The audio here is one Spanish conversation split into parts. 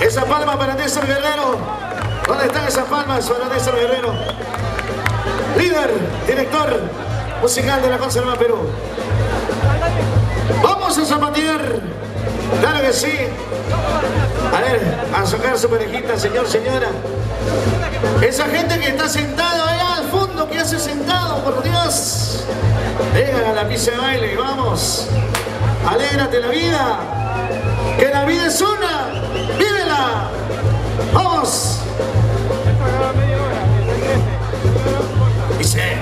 Esa palma para Néstor Guerrero. ¿Dónde están esas palmas para Néstor Guerrero? Líder, director musical de la Conserva Perú. Vamos a zapatear. Claro que sí. A ver, a sacar su parejita, señor, señora. Esa gente que está sentada allá al fondo, que hace sentado, por Dios. Vengan a la pista de baile, vamos. Alégrate la vida. Que la vida es una. ¡Vívela! ¡Vamos! Dice.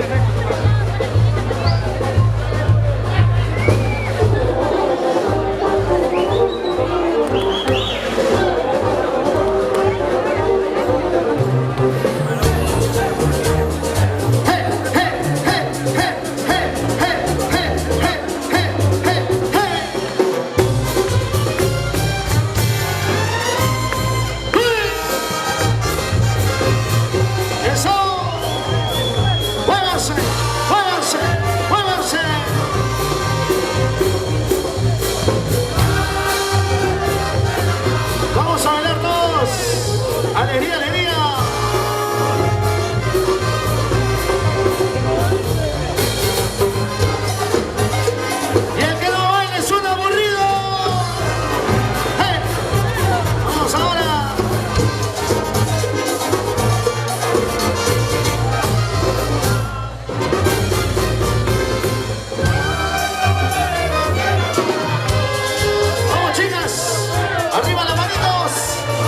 ¡Alegría, alegría! Y el que no baila es un aburrido. ¡Hey! ¡Vamos ahora! ¡Vamos, chicas! ¡Arriba las manitos!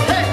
¡Hey!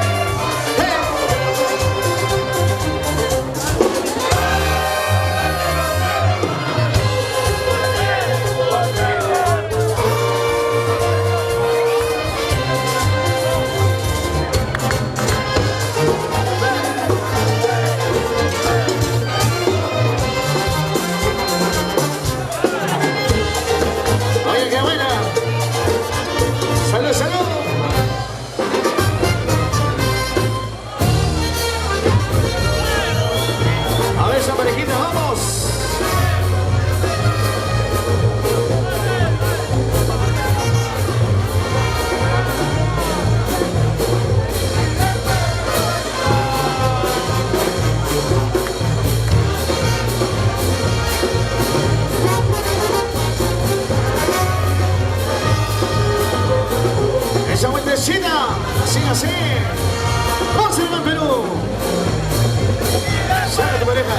Esa vueltecita, así, así. Conserva Perú. Saca tu pareja,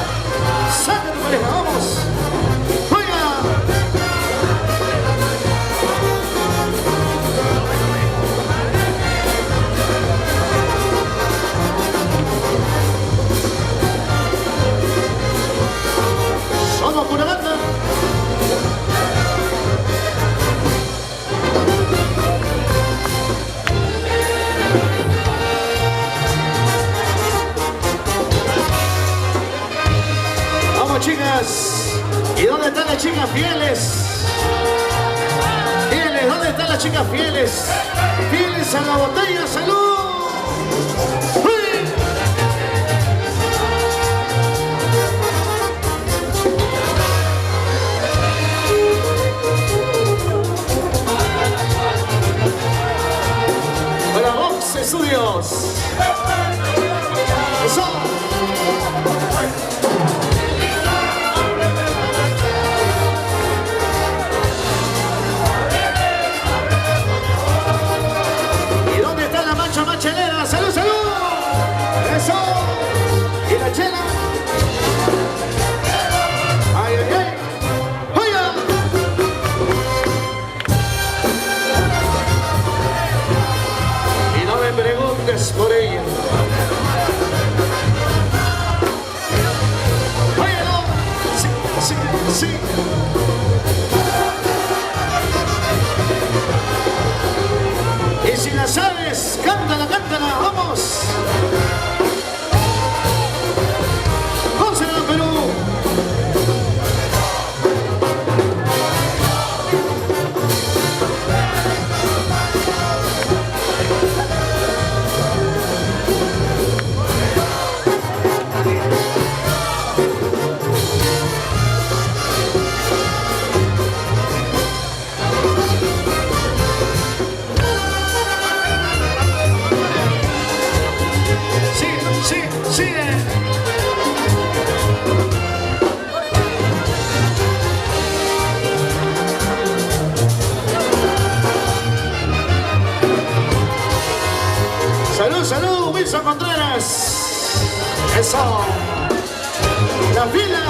vamos. ¡Juega! Somos pura banda. Chicas, ¿y dónde están las chicas fieles? Fieles, ¿dónde están las chicas fieles? Fieles a la botella, ¡salud! ¡Uy! Para Vox Estudios. ¡Eso! Machelera, salud, salud. Eso. Y la chela. Ay, ay, ay. ¡Oiga! Y no me preguntes por ella. Óyelo. Sí, sí, sí. Y si la sabes, cántala, cántala, vamos. Conserva Perú. Salud, salud, Wilson Contreras. Eso. La fila.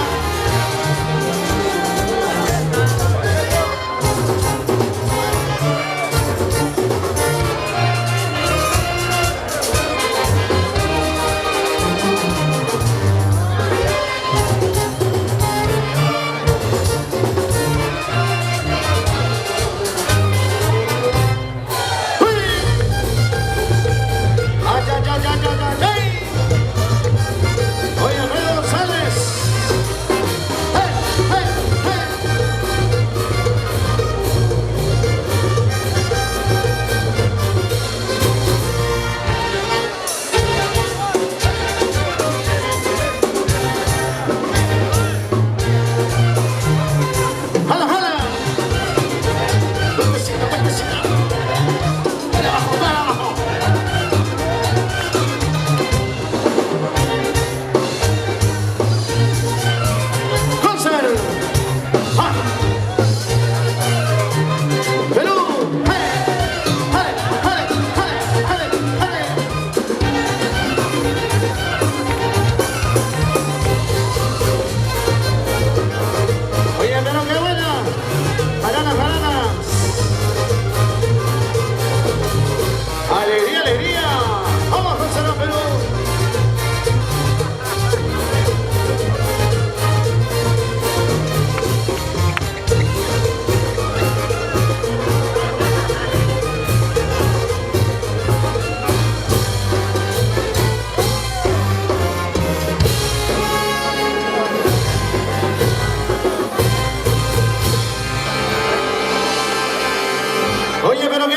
Oye, pero qué